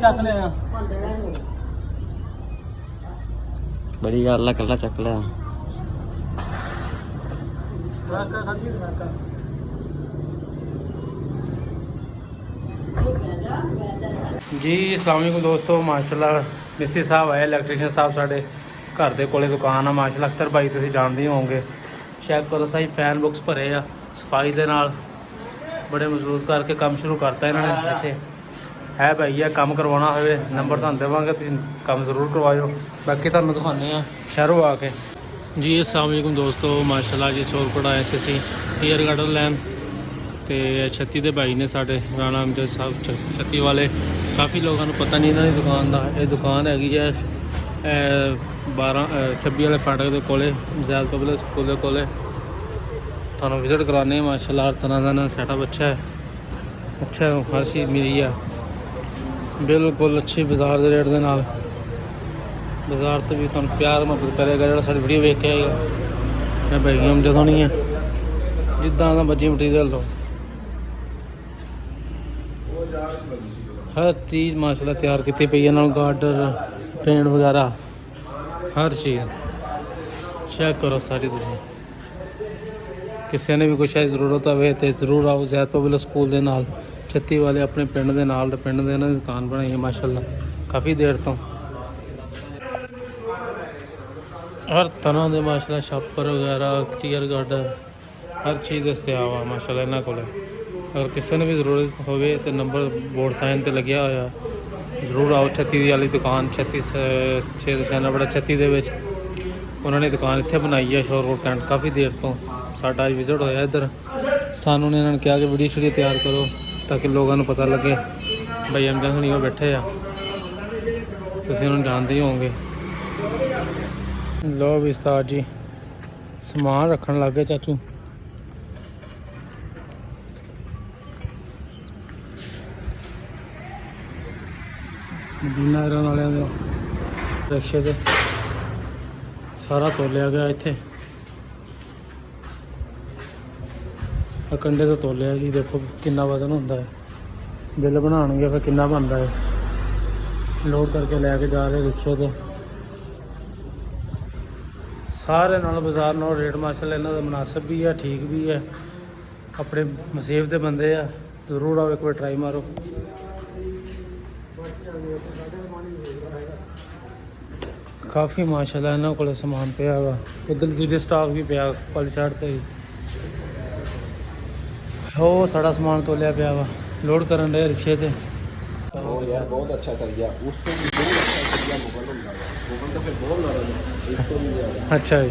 ਚੱਕ ਲਿਆ बड़ी गल है कला चक लिया जी। अस्सलाम वालेकुम दोस्तों, माशाल्लाह मिस्त्री साहब आए, इलैक्ट्रीशियन साहब साढ़े घर के कोले दुकान आ माशाल्लाह। अख्तर भाई तुसीं जानते ही होंगे। चेक करो सही फैन बुक्स भरे आ सफाई दे नाल, बड़े मजबूत करके काम शुरू करता इन्होंने। इत्थे है भाई है काम करवाना होवे नंबर तुहानूं देवांगे, तुसीं काम जरूर करवाओ। बाकी तुहानूं दिखाने आ शहरों आके। जी अस्सलाम वालेकुम दोस्तों, माशाल्लाह जी सोलकोट आए सी ईयर गार्डन लैन तो 36 के भाई ने साढ़े राणा अमजद साहब 36 वाले। काफ़ी लोगों को पता नहीं इन्होंने दुकान का। ये दुकान हैगी है 26 वाले फाटक के कोले जैद पब्लिक स्कूल के कोले। थानू विजिट कराने माशाल्लाह, हर तरह का सैटअप अच्छा है, अच्छा हर चीज़ मिली है बिल्कुल अच्छी बाजार के रेट के नाल। बाजार तो भी तुम प्यार मदद करेगा जो साड़ी वीडियो वेख के आएगा। मैं भाई अमजद होनी है, जिदा का मर्जी मटीरियल लो, हर चीज़ माशाल्लाह तैयार की पई है। गार्डर पेंट वगैरह हर चीज़ चेक करो सारी। तुम किसी ने भी कुछ जरूरत हो तो जरूर आओ जैद पब्लिक स्कूल के नाल 36 वाले अपने पिंड के नाल। पिंड के इन्होंने दुकान बनाई है माशाल्लाह काफ़ी देर तो। हर तरह के माशाल्लाह छापर वगैरह चेयर गार्डर हर चीज़ दस्तियाब आ माशाल्लाह इन्होंने को। अगर किसी ने भी जरूरत हो तो नंबर बोर्ड साइन पर लग्या होया, जरूर आओ। 36 वाली दुकान 36 नंबर 36 उन्होंने दुकान इत्थे बनाई है शोर रोड कैंट काफ़ी देर तो। साडा अज विजिट होया इधर, सानू इन्होंने कहा कि वीडियो शीडियो तैयार करो ताकि लोगों को पता लगे भाई अमजद हुणी वो बैठे आ, तुसीं उन्होंने जानते ही होंगे। लो भी उस्ताद जी समान रखन लग गए चाचू। मदीना रहने वाले रिक्शे से सारा तोलिया गया इत्थे। कंडे तो तोलिया जी, देखो कितना वजन होंदा है। बिल बनाएंगे फिर कितना बनता है। लोड करके लैके जा रहे रिक्शे से। सारे नाल बाजार नाल रेट माशाल्लाह इन्हां दा मुनासिब भी है, ठीक भी है। अपने नसीब के बंदे आ, जरूर आओ एक बार ट्राई मारो। काफ़ी माशाल्लाह इन्होंने को समान पिया वा। उधर दूजे स्टॉक भी पिया वाली साइड पर ही हो सारा समान तोलिया पिया वा। लोड करन डे रिक्शे से। यार बहुत अच्छा कर गया उस तो भी बहुत अच्छा कर गया। मुगल तो फिर बहुत लड़ा इस तो भी अच्छा जी।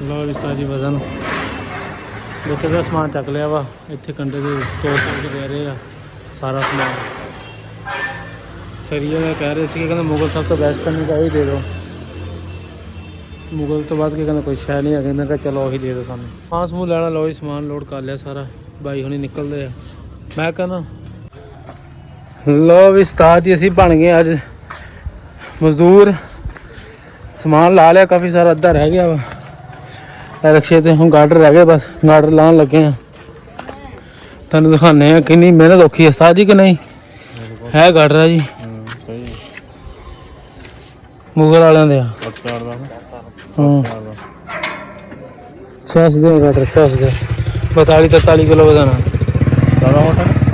लो विस्तार जी वजन बच्चे का समान चक लिया वा। इतने कंडे के तोड़ के दे रहे आ सारा समान। सरिया में कह रहे थे कहते मुगल सब तो बेस्ट करने का ही दे दो। मुगल तो बाद के कहते कोई शह नहीं है। मैं कहा चलो वही दे दो सामने। हाँ समूह लैना लो ही समान लोड कर लिया सारा। भाई हुणी निकलते हैं। मैं कहना लो भी उस्ताद जी असी बन गए अज मजदूर। समान ला लिया काफ़ी सारा, अद्धा रह गया वा रिक्शे से। हम गार्डर रह गए बस, गार्डर लाने लगे हैं। तुम दिखाने कितनी मेहनत औखी है उस्ताद जी कि नहीं है। गार्डर है जी मुगल वाले दे 86 दे गार्डर 86 दे 42-43 किलो वजन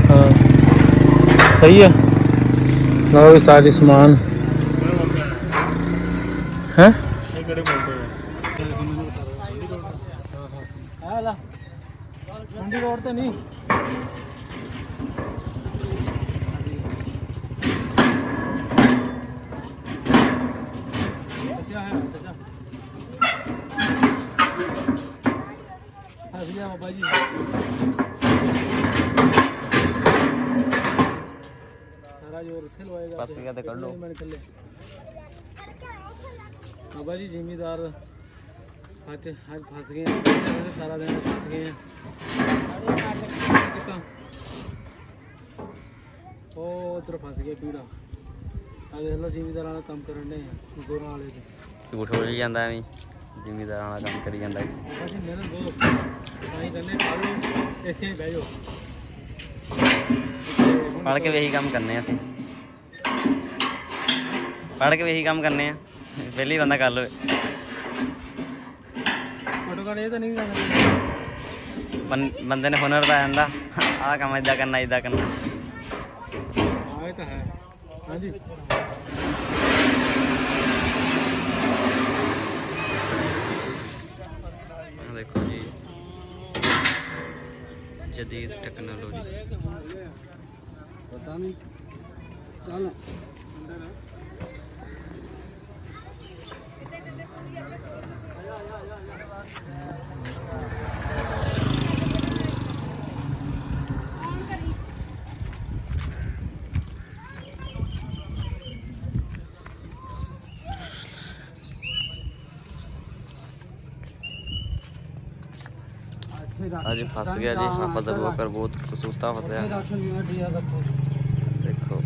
हाँ सही है। लो भी सारी समान है। मंडी रोड तो नहीं बाबा जी। सारा जोर इत्थे लवाएगा कर लो बाबा जी। जिमीदार आज फंस गए हैं, सारा दिन फंस गए हैं। उधर फंस गया पीड़ा। देख लो जिमीदार वाला काम करन डे मजदूर वाले झूठ बोल जाता है जिमीदार वाला काम करी जाता है। मेहनत बहुत ऐसे ही बह जाओ। ਪੜ੍ਹ ਕੇ ਵੀ ਇਹੀ ਕੰਮ ਕਰਨੇ ਆ ਅਸੀਂ। ਪੜ੍ਹ ਕੇ ਵੀ ਇਹੀ ਕੰਮ ਕਰਨੇ ਆ। ਪਹਿਲੀ ਬੰਦਾ ਕਰ ਲਵੇ। ਫੋਟੋ ਕਾਲ ਇਹ ਤਾਂ ਨਹੀਂ ਕਰਨਾ। ਬੰਦੇ ਨੇ ਹੁਨਰ ਤਾਂ ਆਂਦਾ ਆਹ ਕੰਮ ਇਦਾਂ ਕਰਨਾ ਇਦਾਂ ਕਰਨਾ। ਹਾਂ ਇਹ ਤਾਂ ਹੈ। ਹਾਂਜੀ ਦੇਖੋ ਜੀ ਜਦੀਦ ਟੈਕਨੋਲੋਜੀ। ਪਤਾ ਨਹੀਂ ਚੱਲ आज फंस गया जी। हाफिज अबू बकर बहुत कसूता फंसया। देखो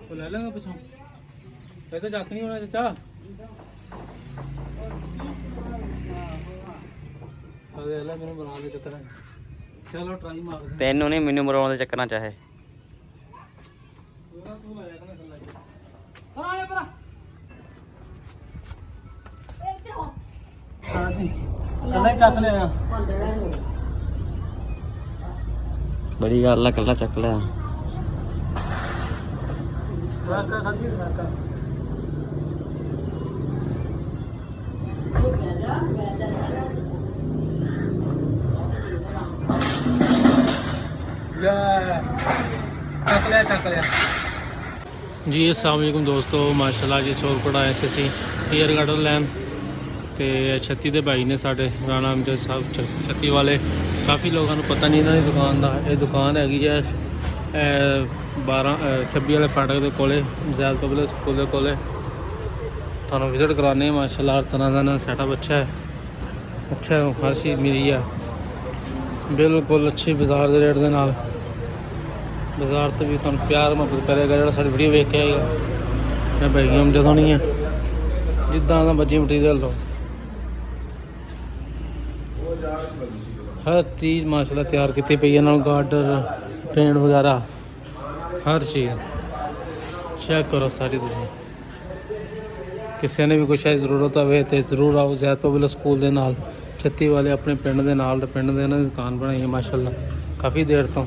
तो ले लेंगे पिछों। ये तो जख नहीं होना चाचा। अरे ले मैंने बना दे चक्कर। चलो ट्राई मार दे। तेनू नहीं मैनू मराउण दे चक्करां चाहे। तू ले जाना चल ले। हां ये परा। इधर हो। हां जी। कल्ला चक ले आ। बड़ी गल है कल्ला चक लिया। जी अस्सलाम वालेकुम दोस्तों। माशाल्लाह जी सोरकोट आए सी ईयर गार्डन लैन ते 36 ਦੇ भाई ने साढ़े राणा अमजद साहब 36 वाले। काफ़ी लोगों को पता नहीं इन्हों की दुकान का। ये दुकान हैगी है 26 वाले फाटक के कोले जैद पब्लिक स्कूल के कोले। थानू विजिट कराने माशाल्लाह हर तरह का सैटअप अच्छा है। अच्छा हर चीज़ मिली है बिल्कुल अच्छी बाजार के रेट के नाल। बाजार तो भी तुम प्यार मुहब्बत करेगा जो साड़ी वीडियो वेख के आएगा। मैं भाई अमजद होनी है जिदा का मर्जी मटीरियल लो हर चीज़ माशाल्लाह तैयार की पई है। गार्डर पेंट वगैरह हर चीज़ चेक करो सारी। तुम किसी ने भी कुछ जरूरत हो तो जरूर आओ जैद पब्लिक स्कूल के नाल 36 वाले अपने पिंड के नाल। पिंड के दुकान बनाई है माशाल्लाह काफ़ी देर तो।